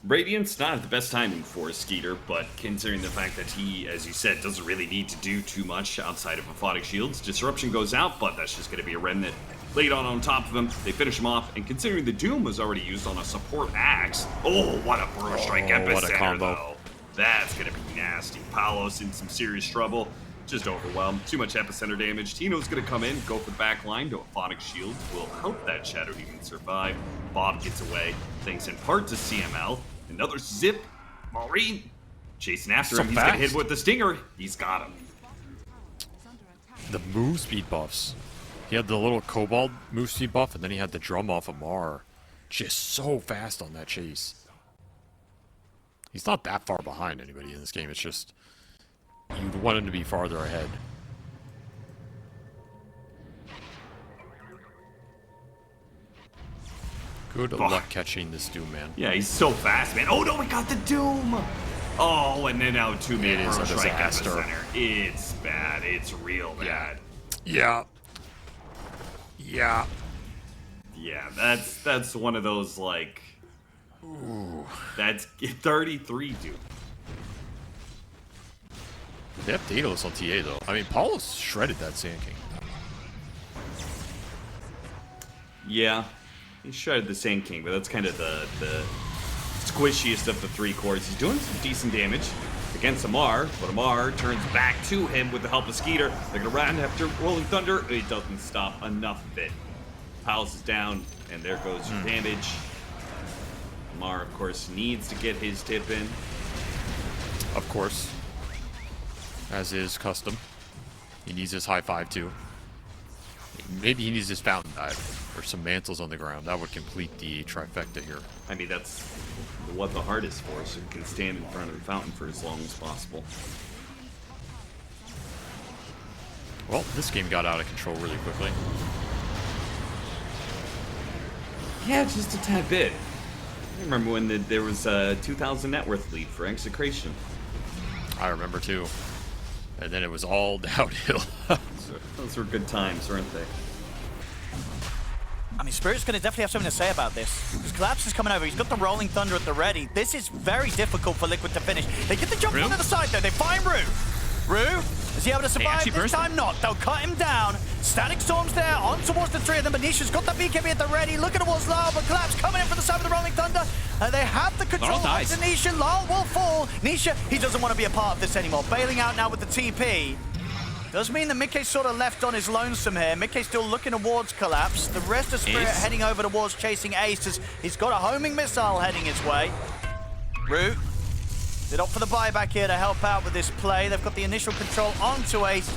Radiant's not the best timing for Skeeter, but considering the fact that he, as you said, doesn't really need to do too much outside of Aphotic Shields, Disruption goes out, but that's just going to be a Remnant laid on top of him. They finish him off, and considering the Doom was already used on a support axe, oh, what a Burrow Strike Epicenter, what a combo. though. That's going to be nasty. Palos in some serious trouble. Just overwhelmed. Too much epicenter damage. Tino's going to come in, go for the back line to Aphotic Shields. Will help that Shadow Demon survive. Bob gets away, thanks in part to CML. Another zip. Maureen chasing after him. He's going to hit with the Stinger. He's got him. The move speed buffs. He had the little Cobalt move speed buff, and then he had the drum off of Mar. Just so fast on that chase. He's not that far behind anybody in this game. It's just you'd want him to be farther ahead. Good luck catching this Doom, man. Yeah, he's so fast, man. Oh no, we got the Doom! Oh, and then now 2 man is a Strike disaster. Epicenter. It's bad. It's real bad. Yeah. Yeah, that's one of those, like... Ooh. That's 33 Doom. They have Daedalus on TA, though. I mean, Paulus shredded that Sand King. Yeah. He shredded the Sand King, but that's kind of the squishiest of the 3 cores. He's doing some decent damage against Amar, but Amar turns back to him with the help of Skeeter. They're going to run after Rolling Thunder. It doesn't stop enough of it. Pals is down, and there goes your damage. Amar, of course, needs to get his tip in. Of course. As is custom. He needs his high five, too. Maybe he needs his fountain dive. Or some mantles on the ground. That would complete the trifecta here. I mean, that's what the heart is for, so you can stand in front of the fountain for as long as possible. Well, this game got out of control really quickly. Yeah, just a tad bit. I remember when there was a 2,000 net worth lead for Execration. I remember, too. And then it was all downhill. Those were good times, weren't they? I mean, Spirit's going to definitely have something to say about this. Because Collapse is coming over. He's got the Rolling Thunder at the ready. This is very difficult for Liquid to finish. They get the jump onto the side, though. They find Rue. Rue, is he able to survive? This time not. They'll cut him down. Static Storm's there, on towards the 3 of them. But Nisha's got the BKB at the ready. Looking towards Lyle, but Collapse coming in from the side of the Rolling Thunder. They have the control of Nisha. Lyle will fall. Nisha, he doesn't want to be a part of this anymore. Bailing out now with the TP. Does mean that Mickey's sort of left on his lonesome here. Mickey's still looking towards Collapse. The rest of Spirit heading over towards chasing Ace as he's got a homing missile heading his way. Rue, they'd opt for the buyback here to help out with this play. They've got the initial control onto Ace.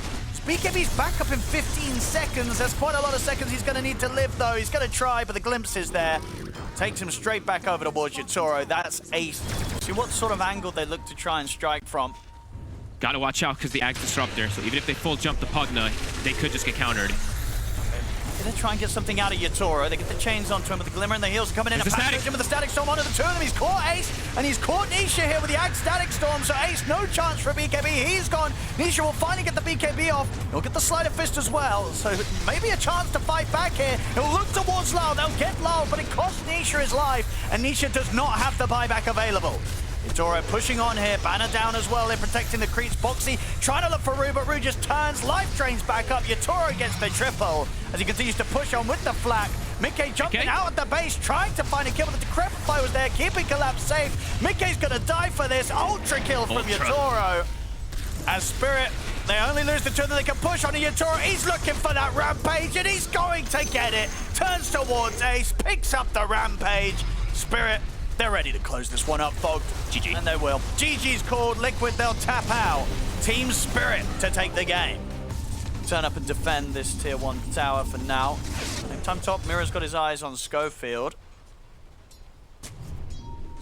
BKB's back up in 15 seconds. That's quite a lot of seconds he's going to need to live, though. He's going to try, but the glimpse is there. Takes him straight back over towards Yatoro. That's Ace. See what sort of angle they look to try and strike from. Gotta watch out because the Ag's Disruptor, so even if they full jump the Pugna, they could just get countered. They're gonna try and get something out of Yatoro. They get the chains onto him with the Glimmer and the heels coming in and package him with the Static Storm onto the 2 of them. He's caught Ace, and he's caught Nisha here with the Ag Static Storm, so Ace, no chance for a BKB. He's gone. Nisha will finally get the BKB off. He'll get the Sleight of Fist as well, so maybe a chance to fight back here. He'll look towards Lau. They'll get Lau, but it costs Nisha his life, and Nisha does not have the buyback available. Yatoro pushing on here, banner down as well, they're protecting the creeps. Boxy trying to look for Rue, but Rue just turns, life drains back up. Yatoro gets the triple as he continues to push on with the flak. Mickey jumping out at the base, trying to find a kill, but the Decrepit Fly was there, keeping Collapse safe. Mickey's gonna die for this, ultra kill from Yatoro. As Spirit, they only lose the 2 that they can push on Yatoro. He's looking for that Rampage, and he's going to get it. Turns towards Ace, picks up the Rampage. Spirit, they're ready to close this one up, Fog. GG. And they will. GG's called. Liquid, they'll tap out. Team Spirit to take the game. Turn up and defend this tier 1 tower for now. Same time top, Mira's got his eyes on Schofield.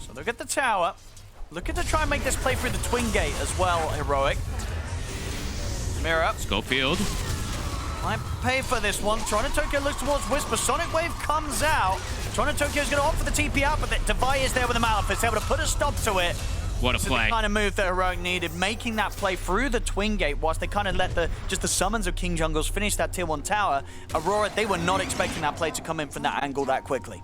So they'll get the tower. Looking to try and make this play through the Twin Gate as well, Heroic. Mira. Schofield. Might pay for this one. Toronto Tokyo looks towards Whisper. Sonic Wave comes out. Toronto Tokyo's going to opt for the TP out, but Devi is there with the Malefice, able to put a stop to it. What a play. The kind of move that Heroic needed, making that play through the Twin Gate whilst they kind of let just the summons of King Jungles finish that tier 1 tower. Aurora, they were not expecting that play to come in from that angle that quickly.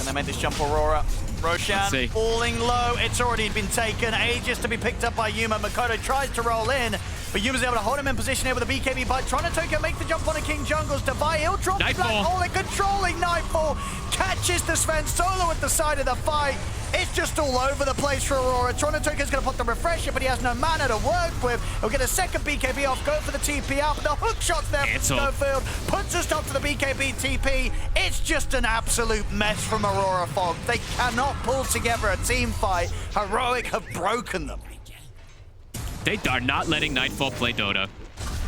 Can they make this jump, Aurora? Let's see. Roshan falling low. It's already been taken. Aegis to be picked up by Yuma. Makoto tries to roll in, but Yuma's able to hold him in position here with a BKB bite. Trying to Tokyo make the jump on a King Jungle's Divide. He'll drop the black Nightfall. hole. Controlling Nightfall. Catches the Sven Solo at the side of the fight. It's just all over the place for Aurora. Toronto Toka's going to put the refresher, but he has no mana to work with. He'll get a second BKB off, go for the TP out, but the hook shot's there from Snowfield. Puts a stop to the BKB TP. It's just an absolute mess from Aurora Fog. They cannot pull together a team fight. Heroic have broken them. They are not letting Nightfall play Dota.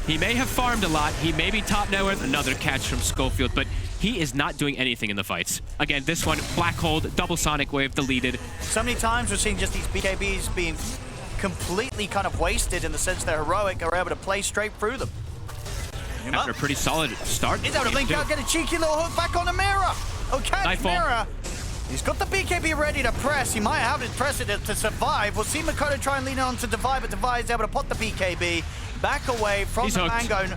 He may have farmed a lot. He may be top net worth. Another catch from Schofield, but he is not doing anything in the fights. Again, this one, Black Hold, double Sonic Wave deleted. So many times we're seeing just these BKBs being completely kind of wasted in the sense that Heroic are able to play straight through them. After a pretty solid start. He's able to link out, get a cheeky little hook back on the Mirror. Okay, Nightfall. Mirror. He's got the BKB ready to press. He might have to press it to survive. We'll see Makoto try and lean on to Divide, but Divide is able to put the BKB back away from He's the hooked. Mango.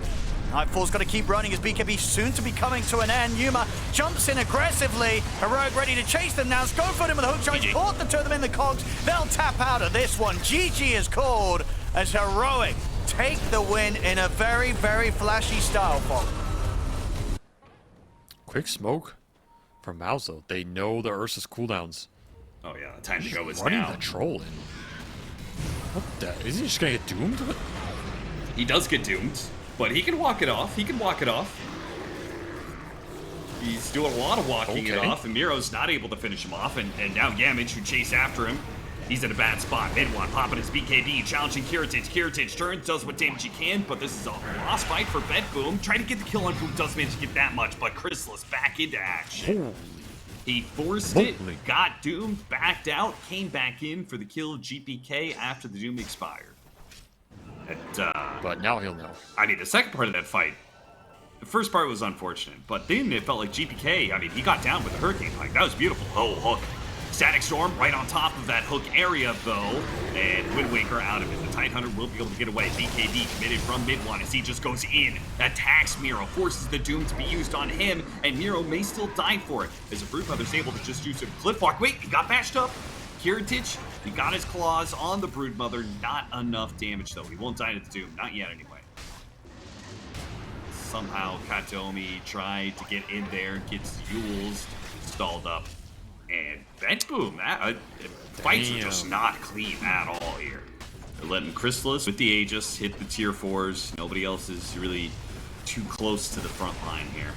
Nightfall's got to keep running. His BKB soon to be coming to an end. Yuma jumps in aggressively. Heroic ready to chase them now. Schofield in with a hook shot. GG. Caught the two of them in the cogs. They'll tap out of this one. GG is called as Heroic take the win in a very, very flashy style, Fog. Quick smoke from Mauzo. They know the Ursa's cooldowns. Oh yeah, time to go is Running now. the troll in. What the? Is he just gonna get doomed? What? He does get doomed, but he can walk it off. He can walk it off. He's doing a lot of walking it Okay. off, and Miro's not able to finish him off, and now Yamage, who chase after him, he's in a bad spot. Mid-one popping his BKB, challenging Kiritich. Kiritich turns, does what damage he can, but this is a lost fight for Boom. Trying to get the kill on Boom, doesn't manage to get that much, but Chrysalis back into action. Holy. He forced Holy. it, got doomed, backed out, came back in for the kill of GPK after the doom expired. But now he'll know. I mean, the second part of that fight, the first part was unfortunate, but then it felt like GPK, I mean, he got down with the Hurricane Pike. That was beautiful. Oh, hook. Static Storm right on top of that hook area, though, and Wind Waker out of it. The Tidehunter will be able to get away. BKB committed from mid-one as he just goes in, attacks Miro, forces the Doom to be used on him, and Miro may still die for it, as a Broodmother's able to just use a Cliff Walk. Wait, he got bashed up. Kiritich, he got his claws on the Broodmother. Not enough damage, though. He won't die to the Doom. Not yet, anyway. Somehow, Katomi tried to get in there, gets Yules stalled up. And Boom, fights are just not clean at all here. They're letting Chrysalis with the Aegis hit the tier 4s. Nobody else is really too close to the front line here.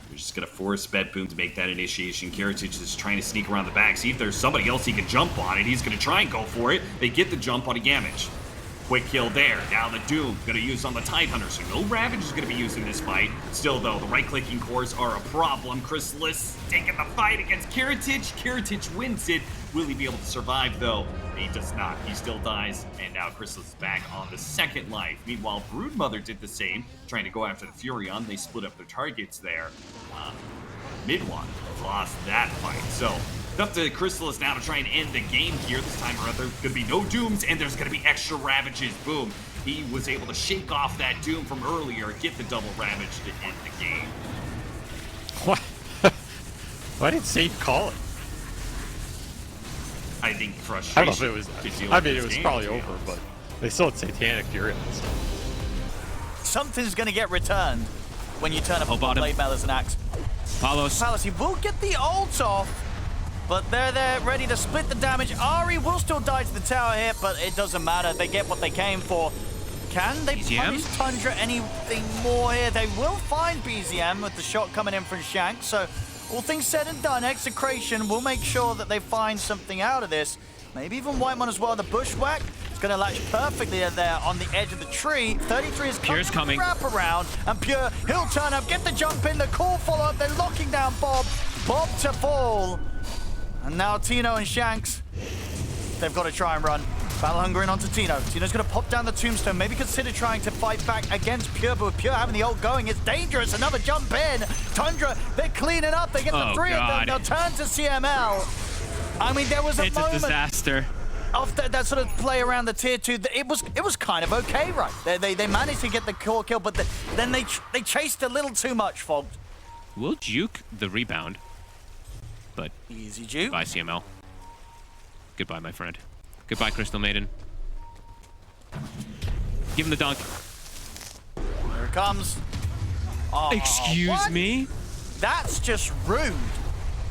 They're just going to force Boom to make that initiation. Kiritich is trying to sneak around the back, see if there's somebody else he can jump on it. He's going to try and go for it. They get the jump on a Yamage. Quick kill there. Now the Doom going to use on the Tidehunter, so no Ravage is going to be used in this fight. Still, though, the right-clicking cores are a problem. Chrysalis taking the fight against Kiritich. Kiritich wins it. Will he be able to survive, though? He does not. He still dies, and now Chrysalis is back on the second life. Meanwhile, Broodmother did the same, trying to go after the Furion. They split up their targets there. Mid-one lost that fight, so up to Chrysalis now to try and end the game here. This time around, there's going to be no Dooms, and there's going to be extra Ravages. Boom. He was able to shake off that Doom from earlier, get the double Ravage to end the game. What? Why didn't Satan call it? I think I frustration. don't know if it was. to deal I with mean, this it was game, probably to be over, honest. but they still had Satanic Fury on it, so. Something's going to get returned when you turn up a bottom. blade mail as an axe. Palos. Palace, he will get the ults off, but they're there ready to split the damage. Ari will still die to the tower here, but it doesn't matter. They get what they came for. Can they BZM? punish Tundra anything more here? They will find BZM with the shot coming in from Shank, so all things said and done, Execration will make sure that they find something out of this. Maybe even Whitemon as well. The Bushwhack is going to latch perfectly there on the edge of the tree. 33 is Pure's coming. Wrap around, and Pure, he'll turn up, get the jump in, the call follow-up. They're locking down Bob. Bob to fall. And now Tino and Shanks, they've got to try and run. Battle hungering onto Tino. Tino's going to pop down the tombstone, maybe consider trying to fight back against Pure, but with Pure having the ult going, it's dangerous. Another jump in. Tundra, they're cleaning up. They get the three of them. They'll turn to CML. I mean, there was a It's a moment disaster. of that sort of play around the tier 2. It was kind of okay, right? They managed to get the core kill, but then they chased a little too much, Fogged. Will juke the rebound. but Easy juke. goodbye, CML. Goodbye, my friend. Goodbye, Crystal Maiden. Give him the dunk. Here it comes. Oh, Excuse what? me? That's just rude.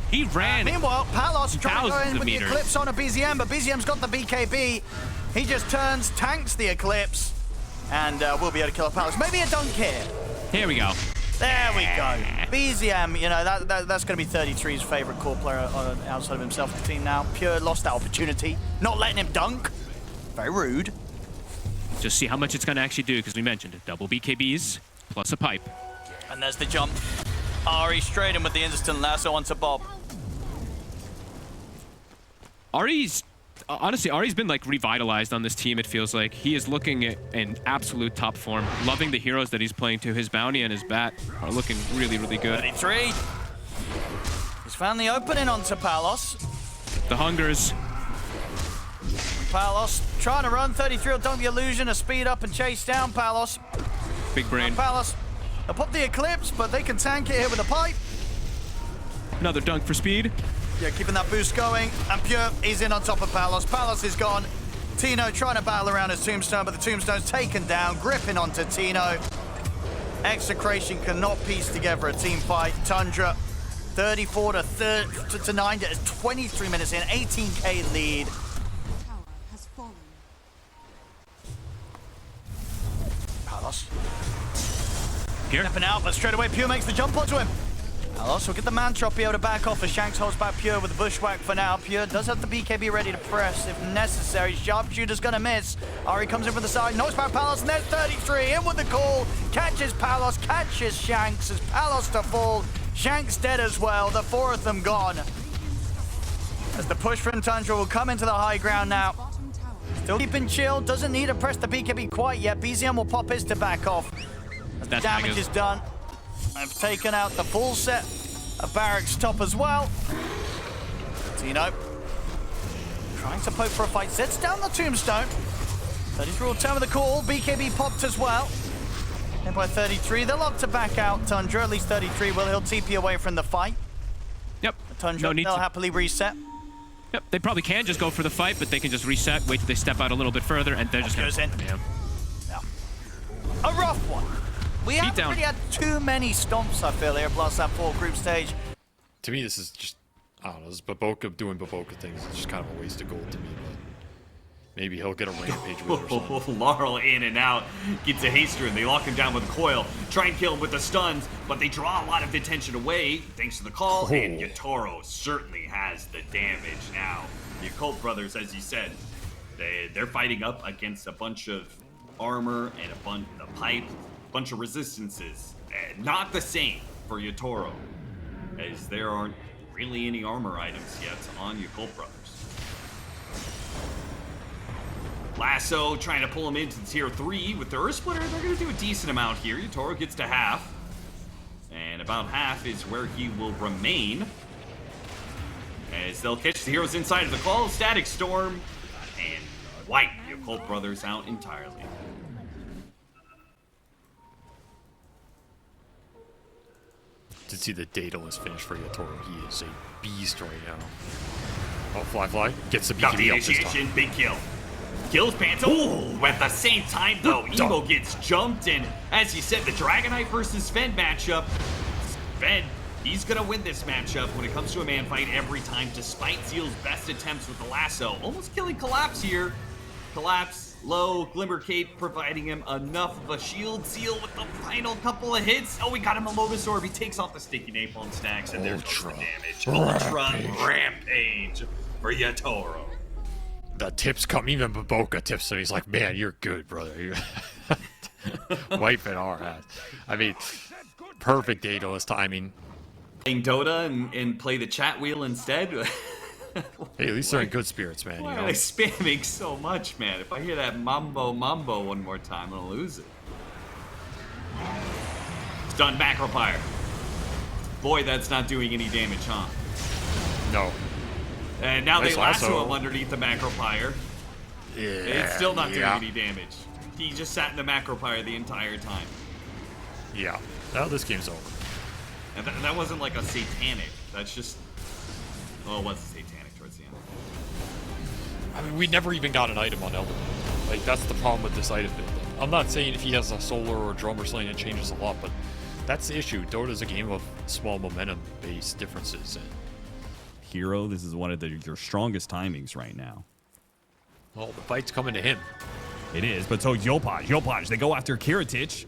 He ran. Meanwhile, Palos trying to go in thousands of with the meters. Eclipse on a BZM, but BZM's got the BKB. He just turns, tanks the Eclipse, and will be able to kill a Palos. Maybe a dunk here. Here we go. There we go. BZM, you know, that's going to be 33's favorite core player outside of himself in the team now. Pure lost that opportunity. Not letting him dunk. Very rude. Just see how much it's going to actually do, because we mentioned it. Double BKBs plus a pipe. And there's the jump. Ari straight in with the instant lasso onto Bob. Ari's been like revitalized on this team, it feels like. He is looking at in absolute top form. Loving the heroes that he's playing to. His bounty and his bat are looking really, really good. 33. He's found the opening onto Palos. The Hungers. Palos trying to run. 33 will dunk the illusion, a speed up and chase down Palos. Big brain. Palos, they'll pop the Eclipse, but they can tank it here with a pipe. Another dunk for speed. Yeah, keeping that boost going. And Pure is in on top of Palos. Palos is gone. Tino trying to battle around his tombstone, but the tombstone's taken down, gripping onto Tino. Execration cannot piece together a team fight. Tundra, 34 to 9. It is 23 minutes in, 18k lead. Palos. Here. Stepping out, but straight away Pure makes the jump onto him. Palos will get the man trap, be able to back off as Shanks holds back Pure with the bushwhack for now. Pure does have the BKB ready to press if necessary. Sharpshooter's gonna miss. Ari comes in from the side, knocks back Palos, and there's 33 in with the call. Catches Palos, catches Shanks as Palos to fall. Shanks dead as well, the four of them gone. As the push from Tundra will come into the high ground now. Still keeping chill, doesn't need to press the BKB quite yet. BZM will pop his to back off. As the damage is done. I've taken out the full set of Barracks top as well. Tino trying to poke for a fight, sets down the tombstone. 33 will turn with the call, BKB popped as well. And by 33, they'll opt to back out Tundra, at least 33 will. He'll TP away from the fight. Yep. Tundra, they'll happily reset. Yep, they probably can just go for the fight, but they can just reset, wait till they step out a little bit further, and they're just goes in. Yeah. A rough one. We haven't down. really had too many stomps, I feel, here, plus that full group stage. To me, this is just, I don't know, this is Baboka doing Baboka things. It's just kind of a waste of gold to me, but maybe he'll get a rampage with it or something. Laurel in and out, gets a haster, and they lock him down with a coil. Try and kill him with the stuns, but they draw a lot of attention away thanks to the call, and Yatoro certainly has the damage now. The Occult Brothers, as you said, they're fighting up against a bunch of armor and a pipe, bunch of resistances. Not the same for Yatoro, as there aren't really any armor items yet on Occult Brothers. Lasso trying to pull him into tier 3 with the Earth Splitter. They're going to do a decent amount here. Yatoro gets to half, and about half is where he will remain, as they'll catch the heroes inside of the call. Static Storm and wipe the Occult Brothers out entirely. To see the Daedalus finish for Yatoro, he is a beast right now. Oh, Fly gets the Got the BKB up this initiation, time. big kill. Kills Panther. Ooh, at the same time though, Emo gets jumped, and as you said, the Dragonite versus Sven matchup. Sven, he's gonna win this matchup when it comes to a man fight every time, despite Zeal's best attempts with the lasso. Almost killing Collapse here. Collapse, low, Glimmer Cape providing him enough of a shield. Zeal with the final couple of hits. Oh, we got him a Lotus Orb. He takes off the sticky napalm stacks, and there's the damage. Ultra Rampage for Yatoro. The tips come, even Baboka tips him. He's like, man, you're good, brother. You're wiping our ass. I mean, perfect Daedalus timing. Playing Dota and play the chat wheel instead. Hey, at least they're in good spirits, man. Why You are know? they spamming so much, man? If I hear that mambo one more time, I'm gonna lose it. Stun macro fire. Boy, that's not doing any damage, huh? No. And now Nice they lasso lasso. him underneath the macro fire. Yeah. It's still not doing any damage. He just sat in the macro fire the entire time. Yeah. Now this game's over. And that wasn't like a satanic. That's just Oh, it was a satanic towards the end. I mean, we never even got an item on Elden. Like, that's the problem with this item build. I'm not saying if he has a solar or a drum or something, it changes a lot, but that's the issue. Dota's a game of small momentum-based differences. And Hero, this is one of your strongest timings right now. well, the fight's coming to him. It is, but so Yopaj, they go after Kiritich.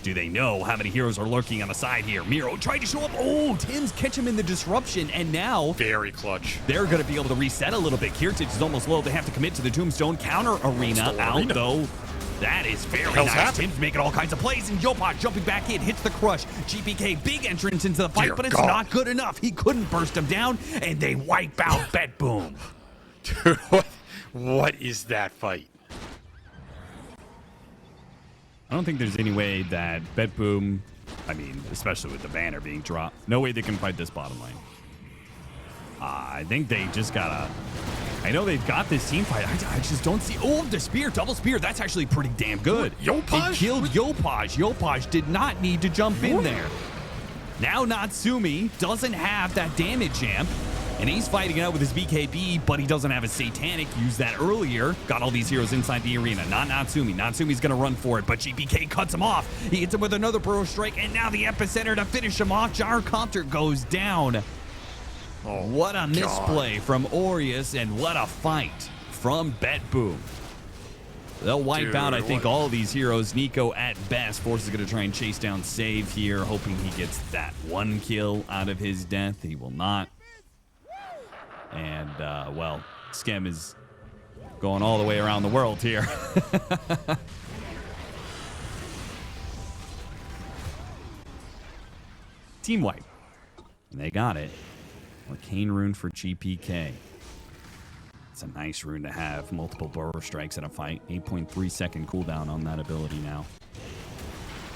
Do they know how many heroes are lurking on the side here? Miro tried to show up. Oh, Tim's catch him in the disruption, and now Very clutch. they're going to be able to reset a little bit. Kiritich is almost low. They have to commit to the Tombstone. Counter Arena out, though. That is very hell's nice. happening? Tim's making all kinds of plays, and Yopaj jumping back in, hits the crush. GPK, big entrance into the fight, Dear but it's God. not good enough. He couldn't burst him down, and they wipe out Bet Boom. Dude, what is that fight? I don't think there's any way that Bet Boom, I mean, especially with the banner being dropped, no way they can fight this bottom lane. I think they just gotta. I know they've got this team fight. I just don't see. Oh, the spear, double spear. That's actually pretty damn good. Yopaj? It killed Yopaj. Yopaj did not need to jump in there. Now Natsumi doesn't have that damage amp, and he's fighting it out with his BKB, but he doesn't have his Satanic. Used that earlier. Got all these heroes inside the arena. Not Natsumi. Natsumi's going to run for it, but GPK cuts him off. He hits him with another Burrow Strike, and now the epicenter to finish him off. Gyrocopter goes down. Oh, What a misplay from Aureus, and what a fight from Bet Boom. They'll wipe out, I think, all these heroes. Nico, at best, Force is going to try and chase down Save here, hoping he gets that one kill out of his death. He will not. And, well, Skem is going all the way around the world here. Team wipe. And they got it. Arcane Rune for GPK. It's a nice rune to have. Multiple Burrow Strikes in a fight. 8.3 second cooldown on that ability now.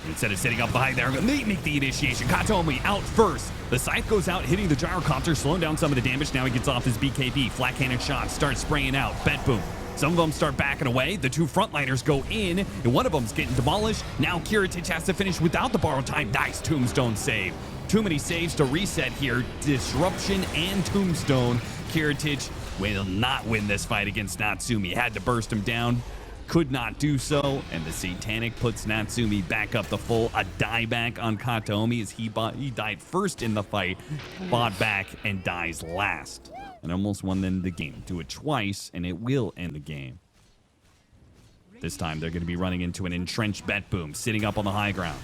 And instead of sitting up behind there, they make the initiation. Katomi out first. The Scythe goes out, hitting the Gyrocopter, slowing down some of the damage. Now he gets off his BKB. Flat cannon shots start spraying out. Bet Boom. Some of them start backing away. The two frontliners go in, and one of them's getting demolished. Now Kiritich has to finish without the borrowed time. Nice Tombstone save. Too many saves to reset here. Disruption and Tombstone. Kiritich will not win this fight against Natsumi. Had to burst him down. Could not do so. And the Satanic puts Natsumi back up the full. A dieback on Katomi as he died first in the fight. Bought back and dies last. And almost won then the game. Do it twice and it will end the game. This time they're going to be running into an entrenched Bet Boom. Sitting up on the high ground.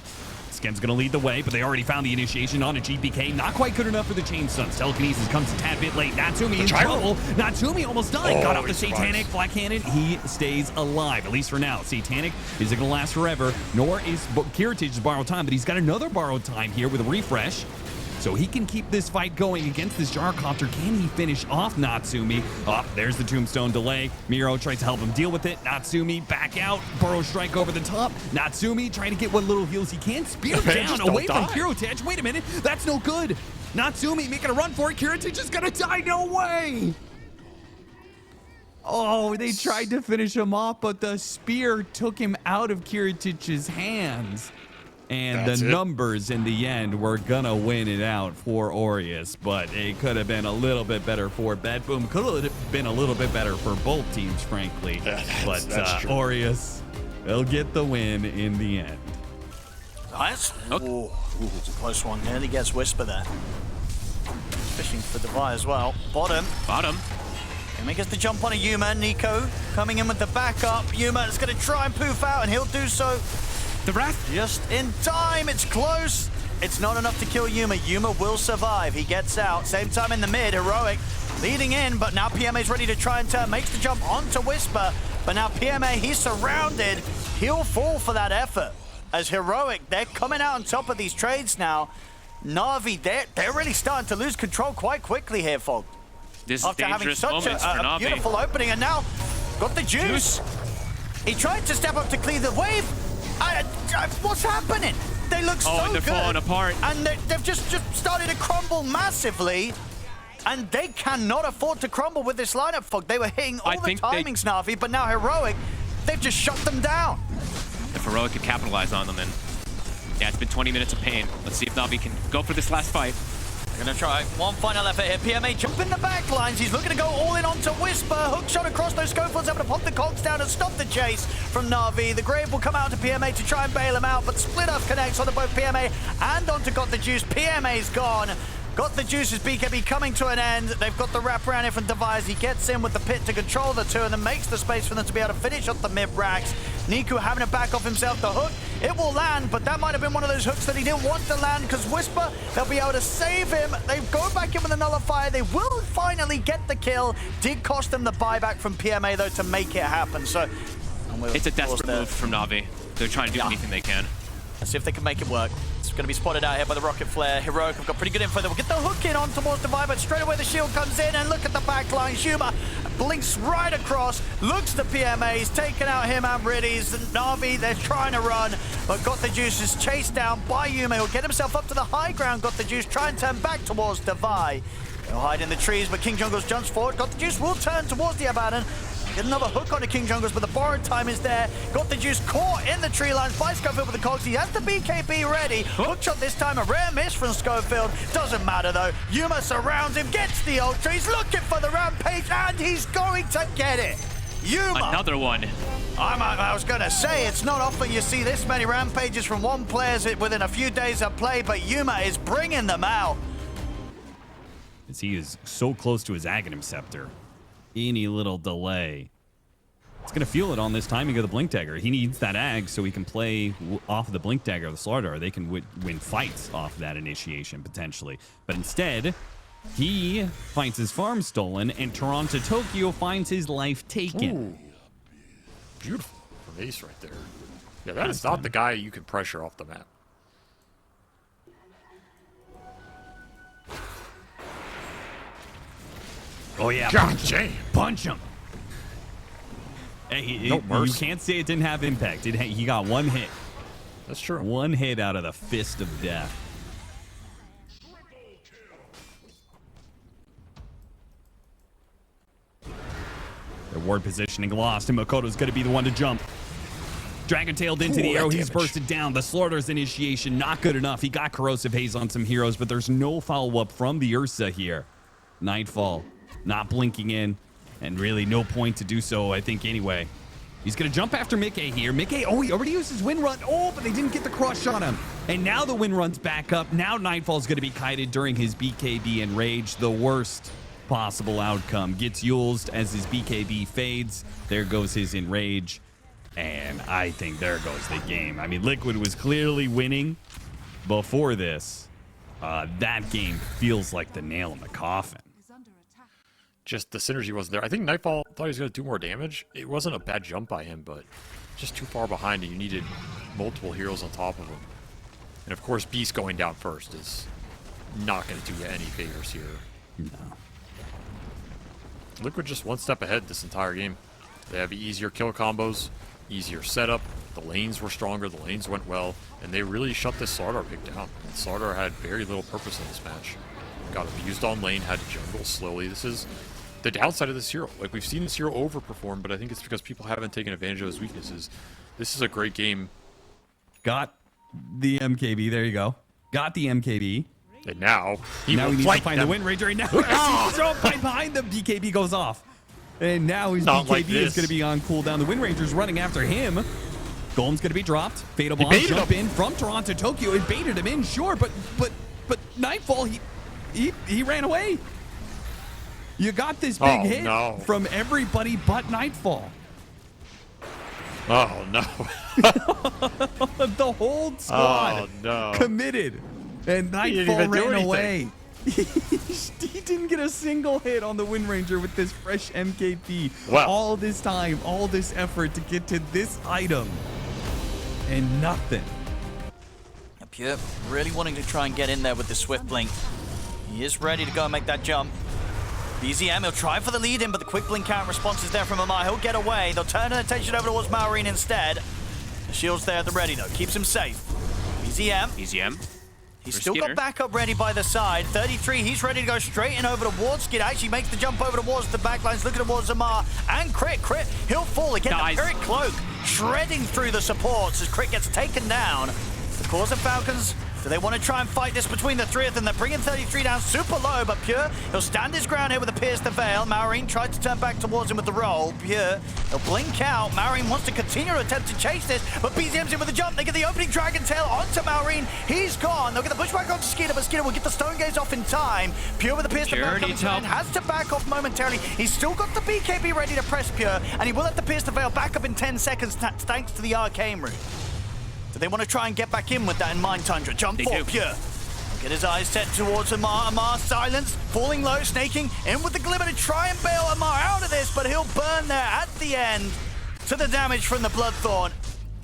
Skem's going to lead the way, but they already found the initiation on a GPK. Not quite good enough for the chain stuns. Telekinesis comes a tad bit late. Natsumi in trouble. Natsumi almost died. Got off the Satanic. Black Cannon. He stays alive, at least for now. Satanic isn't going to last forever, nor is Kiritich's borrowed time, but he's got another borrowed time here with a refresh. So he can keep this fight going against this Gyrocopter. Can he finish off Natsumi? Oh, there's the Tombstone delay. Miro tries to help him deal with it. Natsumi back out. Burrow Strike over the top. Natsumi trying to get what little heals he can. Spear down away from Kiritich. Wait a minute. That's no good. Natsumi making a run for it. Kiritich is going to die. No way. Oh, they tried to finish him off, but the spear took him out of Kiritich's hands. And the numbers in the end were gonna win it out for Aureus, but it could have been a little bit better for Bet Boom. Could have been a little bit better for both teams, frankly. Yeah, that's true. Aureus will get the win in the end. Nice. Ooh, it's a close one. Nearly gets Whisper there. Fishing for Devi as well. Bottom. And he gets the jump on a Yuma. Nico coming in with the backup. Yuma is going to try and poof out, and he'll do so. The Wrath. Just in time. It's close. It's not enough to kill Yuma. Yuma will survive. He gets out. Same time in the mid. Heroic leading in, but now PMA is ready to try and turn. Makes the jump onto Whisper, but now PMA, he's surrounded. He'll fall for that effort. As Heroic, they're coming out on top of these trades now. Na'Vi, they're really starting to lose control quite quickly here, Fog. This is After having dangerous such moments for a Na'Vi. beautiful opening, and now got the juice. He tried to step up to clear the wave. What's happening? They look so and they're good. falling apart. And they've just started to crumble massively. And they cannot afford to crumble with this lineup, Fog. They were hitting all the timings, Na'Vi, but now Heroic, they've just shut them down. If Heroic could capitalize on them, then yeah, it's been 20 minutes of pain. Let's see if Na'Vi can go for this last fight. They're going to try one final effort here. PMA jump in the back lines. He's looking to go all in onto Whisper. Hook shot across those Schofields, able to pop the cogs down and stop the chase from Na'Vi. The Grave will come out to PMA to try and bail him out, but Split Up connects onto both PMA and onto Got the Juice. PMA's gone. Got the Juice's BKB coming to an end. They've got the wrap around here from Device. He gets in with the pit to control the two and then makes the space for them to be able to finish off the mid-racks. Niku having to back off himself. The hook, it will land, but that might have been one of those hooks that he didn't want to land because Whisper, they'll be able to save him. They go back in with a nullifier. They will finally get the kill. Did cost them the buyback from PMA, though, to make it happen. So it's a desperate move from Na'Vi. They're trying to do anything they can. Let's see if they can make it work. It's going to be spotted out here by the Rocket Flare. Heroic have got pretty good info. They will get the hook in on towards Devi, but straight away the shield comes in, and look at the backline. Zuma blinks right across, looks to PMA. He's taken out him and Riddies. Na'Vi, they're trying to run, but Got the Juice is chased down by Yuma. He'll get himself up to the high ground. Got the Juice, try and turn back towards Devi. They'll hide in the trees, but King Jungles jumps forward. Got the Juice will turn towards the Abaddon. Get another hook on the King Jungles, but the borrowed time is there. Got the Juice caught in the tree lines by Schofield with the cogs. He has the BKB ready. Hook shot this time, a rare miss from Schofield. Doesn't matter though. Yuma surrounds him, gets the ultra. He's looking for the rampage, and he's going to get it. Yuma. Another one. I was going to say, it's not often you see this many rampages from one player within a few days of play, but Yuma is bringing them out. As he is so close to his Aghanim Scepter. Any little delay, it's going to feel it on this timing of the Blink Dagger. He needs that Ag so he can play off of the Blink Dagger of the Slardar. They can win fights off that initiation, potentially. But instead, he finds his farm stolen, and Toronto Tokyo finds his life taken. Ooh. Beautiful from Ace right there. Yeah, that is not the guy you can pressure off the map. Oh, yeah. God damn. Punch him. Hey, No mercy. You can't say it didn't have impact. He got one hit. That's true. One hit out of the Fist of Death. Their ward positioning lost, and Makoto's going to be the one to jump. Dragon tailed into the arrow. He's bursted down. The Slardar's initiation, not good enough. He got Corrosive Haze on some heroes, but there's no follow-up from the Ursa here. Nightfall. Not blinking in, and really no point to do so, I think, anyway. He's going to jump after Mickey here. Mickey, oh, he already used his wind run. Oh, but they didn't get the cross shot on him. And now the wind run's back up. Now Nightfall's going to be kited during his BKB and Rage. The worst possible outcome. Gets Yulesed as his BKB fades. There goes his Enrage. And I think there goes the game. I mean, Liquid was clearly winning before this. That game feels like the nail in the coffin. Just the synergy wasn't there. I think Nightfall thought he was going to do more damage. It wasn't a bad jump by him, but just too far behind, and you needed multiple heroes on top of him. And of course, Beast going down first is not going to do you any favors here. No. Liquid just one step ahead this entire game. They have easier kill combos, easier setup. The lanes were stronger, the lanes went well, and they really shut this Slardar pick down. And Slardar had very little purpose in this match. Got abused on lane, had to jungle slowly. This is the downside of this hero. Like, we've seen this hero overperform, but I think it's because people haven't taken advantage of his weaknesses. This is a great game. Got the MKB. There you go. Got the MKB. And now he needs to find them. the win rager. And now he's thrown right behind them. BKB goes off. And now his Not BKB like is this. going to be on cooldown. The Wind Ranger's running after him. Golem's going to be dropped. Fatal Bomb jump in from Toronto Tokyo. It baited him in, sure, but Nightfall, he ran away. You got this big hit from everybody but Nightfall. Oh, no. The whole squad committed. And Nightfall ran away. He didn't get a single hit on the Wind Ranger with this fresh MKP. Wow. All this time, all this effort to get to this item. And nothing. Pure really wanting to try and get in there with the Swift Blink. He is ready to go and make that jump. BZM, he'll try for the lead in, but the quick blink counter response is there from Amar. He'll get away. They'll turn their attention over towards Maureen instead. The shield's there at the ready, though. Keeps him safe. BZM. He's still got backup ready by the side. 33, he's ready to go straight in over towards Skid. Actually makes the jump over towards the backlines, looking towards Amar. And Crit, he'll fall again. The Pyrrhic Cloak shredding through the supports as Crit gets taken down. The Cause of Falcons Do they want to try and fight this between the three of them? They're bringing 33 down super low, but Pure, he'll stand his ground here with a Pierce the Veil. Maureen tried to turn back towards him with the roll. Pure, he'll blink out. Maureen wants to continue to attempt to chase this, but BZM's in with the jump. They get the opening Dragon Tail onto Maureen. He's gone. They'll get the pushback onto Skeeter, but Skeeter will get the Stone Gaze off in time. Pure with the Pierce the Veil comes in, has to back off momentarily. He's still got the BKB ready to press Pure, and he will have the Pierce the Veil back up in 10 seconds thanks to the Arcane Root. Do they want to try and get back in with that in mind, Tundra? Jump for Pure. Get his eyes set towards Amar. Amar silence, falling low, snaking in with the Glimmer to try and bail Amar out of this, but he'll burn there at the end to the damage from the Bloodthorn.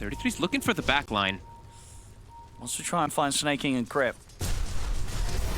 33's looking for the back line. Wants to try and find Snaking and Crip.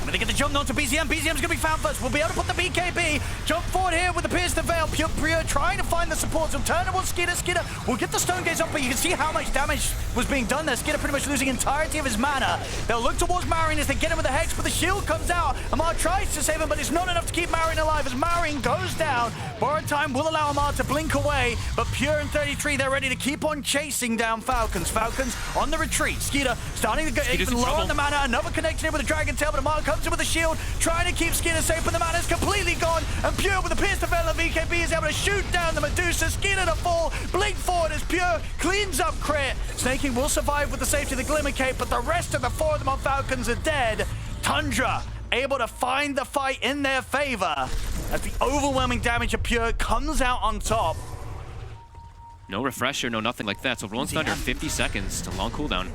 I'm gonna get the jump onto BZM. BZM's gonna be found first. We'll be able to put the BKB. Jump forward here with the Pierce the Veil. Pure trying to find the supports. He'll turn towards Skeeter. Skeeter will get the Stone Gaze up, but you can see how much damage was being done there. Skeeter pretty much losing entirety of his mana. They'll look towards Maureen as they get him with the Hex, but the shield comes out. Amar tries to save him, but it's not enough to keep Maureen alive as Maureen goes down. Borrowed time will allow Amar to blink away, but Pure and 33, they're ready to keep on chasing down Falcons. Falcons on the retreat. Skeeter starting to go even lower on the mana. Another connection here with a Dragon Tail, but Amar comes in with a shield, trying to keep Skeeter safe, but the mana's completely gone, and Pure with the Pierce the Veil and VKB is able to shoot down the Medusa. Skeeter to fall, blink forward as Pure cleans up Crit. Snaking will survive with the safety of the Glimmer Cape, but the rest of the four of them on Falcons are dead. Tundra able to find the fight in their favor as the overwhelming damage of Pure comes out on top. No refresher, no nothing like that, so Roland's under 50 seconds to long cooldown.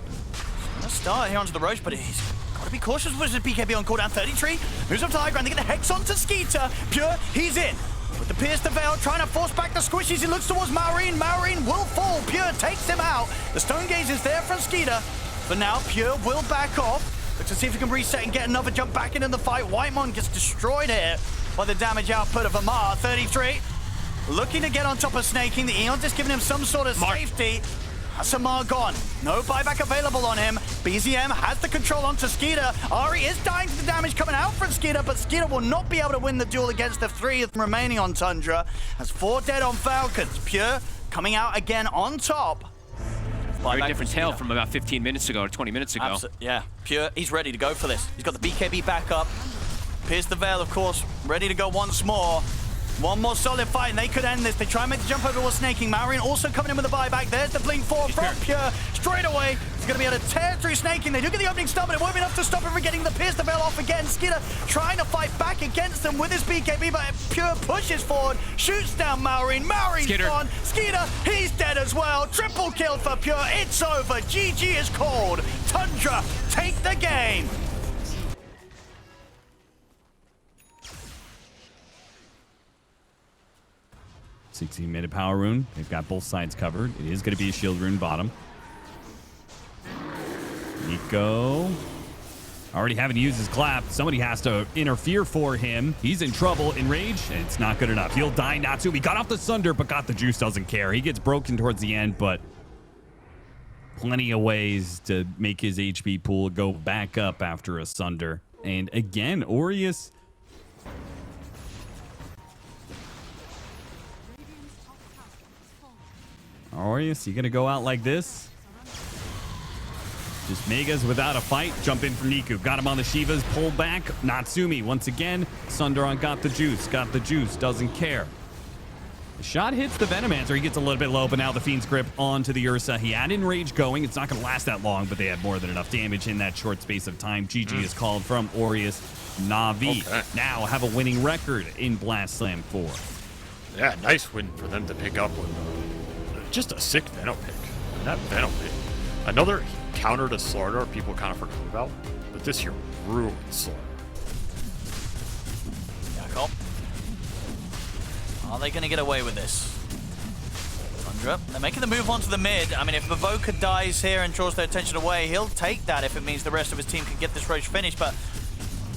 Let's start here onto the Roche, but he's got to be cautious with his BKB on cooldown. 33 moves up to high ground. They get the Hex onto Skeeter. Pure, he's in. With the Pierce the Veil, trying to force back the squishies. He looks towards Maureen. Maureen will fall. Pure takes him out. The Stone Gaze is there from Skeeter. But now Pure will back off. Look to see if he can reset and get another jump back into the fight. Whitemon gets destroyed here by the damage output of Amar. 33 looking to get on top of Snaking. The Eon's just giving him some sort of safety. That's Amar gone. No buyback available on him. BZM has the control onto Skeeter. Ari is dying to the damage coming out from Skeeter, but Skeeter will not be able to win the duel against the three remaining on Tundra. Has 4 dead on Falcons. Pure coming out again on top. Very different tale from about 15 minutes ago or 20 minutes ago. Yeah, Pure, he's ready to go for this. He's got the BKB back up. Pierce the Veil, of course, ready to go once more. One more solid fight, and they could end this. They try and make the jump over towards Snaking. Maureen also coming in with a buyback. There's the blink 4 from Pure. Straight away, he's going to be able to tear through Snaking. They do get the opening stun, but it won't be enough to stop him from getting the Pierce the Veil off again. Skeeter trying to fight back against them with his BKB, but Pure pushes forward, shoots down Maureen. Maureen's gone. Skeeter, he's dead as well. Triple kill for Pure. It's over. GG is called. Tundra take the game. 16-minute power rune. They've got both sides covered. It is going to be a shield rune bottom. Nico already having to use his clap. Somebody has to interfere for him. He's in trouble. Enrage, and it's not good enough. He'll die. Natsu, he got off the Sunder, but got the juice. Doesn't care. He gets broken towards the end, but plenty of ways to make his HP pool go back up after a Sunder. And again, Aureus... Aureus, you gonna go out like this? Just Megas without a fight. Jump in from Niku. Got him on the Shivas. Pull back. Natsumi once again. Sundaron got the juice. Got the juice. Doesn't care. The shot hits the Venomancer. He gets a little bit low, but now the Fiend's Grip onto the Ursa. He had Enrage going. It's not going to last that long, but they had more than enough damage in that short space of time. GG is called from Aureus. Na'Vi now have a winning record in Blast Slam 4. Yeah, nice win for them to pick up with just a sick Venom pick. That Venom pick. Another counter to Slaughter people kind of forgot about, but this here ruined Slaughter. Jakob. Are they going to get away with this? Tundra, they're making the move onto the mid. I mean, if Mavoka dies here and draws their attention away, he'll take that if it means the rest of his team can get this Roche finished, but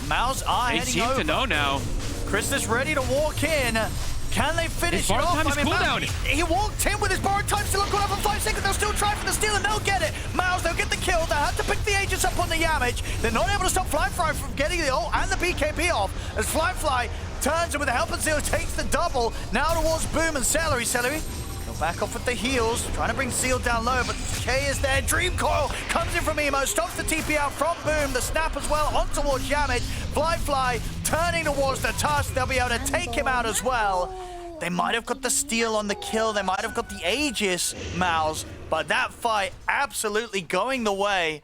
Maus are heading over. They seem to know now. Chris is ready to walk in. Can they finish it off? I mean, he walked in with his borrowed time still on for 5 seconds. They'll still try for the steal and they'll get it. Maus, they'll get the kill. They have to pick the agents up on the Yamage. They're not able to stop Flyfly from getting the ult and the BKB off as Flyfly turns and with the help of Zero takes the double. Now towards Boom and Celery. Celery, he'll Back off with the heals, trying to bring Zeal down low, but K is there. Dream Coil comes in from Emo, stops the TP out from Boom. The snap as well on towards Yamich. Fly turning towards the Tusk. They'll be able to take him out as well. They might have got the steal on the kill. They might have got the Aegis, Mouse, but that fight absolutely going the way.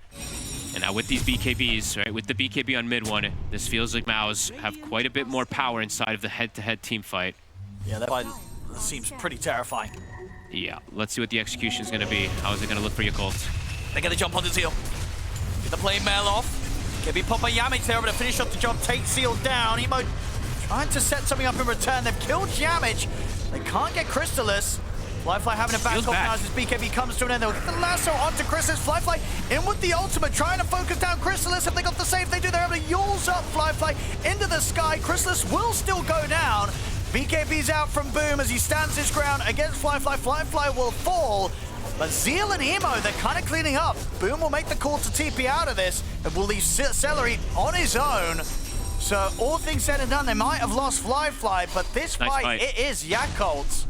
And now with these BKBs, right, with the BKB on mid one, this feels like Maus have quite a bit more power inside of the head-to-head team fight. Yeah, that fight seems pretty terrifying. Yeah, let's see what the execution is going to be. How is it going to look for Yakult? They're going to jump onto Zeal. Get the play mail off. Can be popped by Yamich there, but to finish off the job, take Zeal down. Emo trying to set something up in return. They've killed Yamich. They can't get Crystallis. Flyfly having a back off now as his BKB comes to an end. They'll get the lasso onto Crystallis. Flyfly in with the ultimate, trying to focus down Crystallis. If they got the save, they do. They're able to yules up Flyfly into the sky. Crystallis will still go down. BKB's out from Boom as he stands his ground against Flyfly. Flyfly will fall. But Zeal and Emo, they're kind of cleaning up. Boom will make the call to TP out of this and will leave Celery on his own. So all things said and done, they might have lost Flyfly, but this Nice fight, fight. it is Yakult's.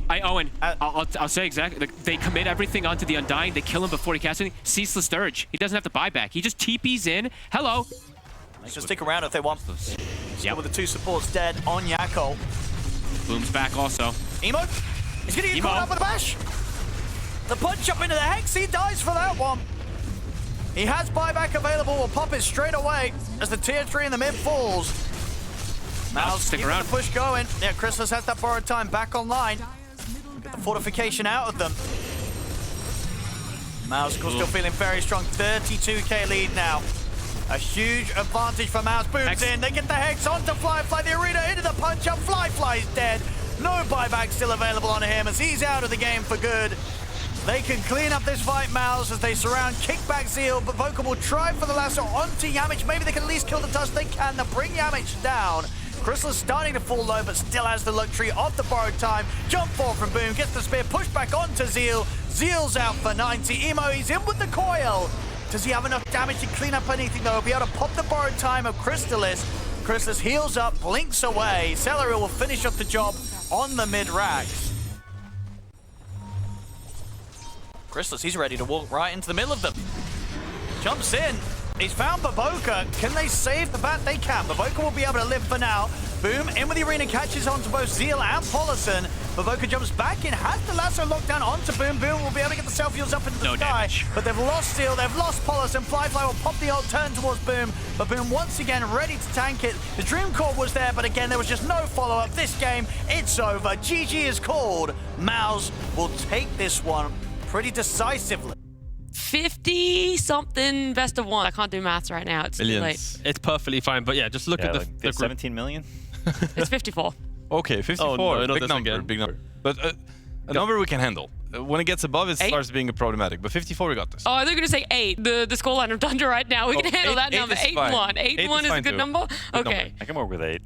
Owen, I'll say exactly. They commit everything onto the Undying. They kill him before he casts anything. Ceaseless Dirge. He doesn't have to buy back. He just TP's in. Hello. They can stick around if they want. Yep. Still with the two supports dead on Yakult. Boom's back also. Emo, he's gonna get Emo. caught up with a bash. The punch up into the Hex, he dies for that one. He has buyback available, will pop it straight away as the tier 3 in the mid falls. Mouse stick keeping around. the push going. Yeah, Crystallis has that borrowed time back online. Get the fortification out of them. Mouse still feeling very strong. 32k lead now. A huge advantage for Mouse. Booms in. They get the Hex onto Flyfly. The arena into the punch up. Flyfly's dead. No buyback still available on him as he's out of the game for good. They can clean up this fight, Mouse, as they surround Kickback Zeal, but Voka will try for the lasso onto Yamich. Maybe they can at least kill the Tusk. They can. They'll bring Yamich down. Crystal's starting to fall low, but still has the luxury of the borrowed time. Jump forward from Boom, gets the spear, push back onto Zeal. Zeal's out for 90. Emo, he's in with the coil. Does he have enough damage to clean up anything, though? He'll be able to pop the borrowed time of Crystallis. Crystallis heals up, blinks away. Celery will finish up the job on the mid-racks. Crystallis, he's ready to walk right into the middle of them. Jumps in. He's found Baboka. Can they save the bat? They can. Baboka will be able to live for now. Boom, in with the arena, catches onto both Zeal and Polison. Baboka jumps back in, has the lasso locked down onto Boom. Boom will be able to get the self-heals up into the sky. Damage. But they've lost Zeal, they've lost Polison. Flyfly will pop the ult, turn towards Boom. But Boom once again ready to tank it. The Dream Core was there, but again, there was just no follow-up. This game, it's over. GG is called. Mouse will take this one pretty decisively. 50-something best of 1. I can't do maths right now. It's too late. Millions. It's perfectly fine, but yeah, just look at the group. 17 million? It's 54. Okay, 54. Oh, no, not big this number, again. big number. But a number we can handle. When it gets above, it 8? starts being problematic. But 54, we got this. Oh, they're going to say 8. The scoreline of Tundra right now. We can handle that number. 8-1. 8-1 is a good number? Good Okay. number. I can work with 8.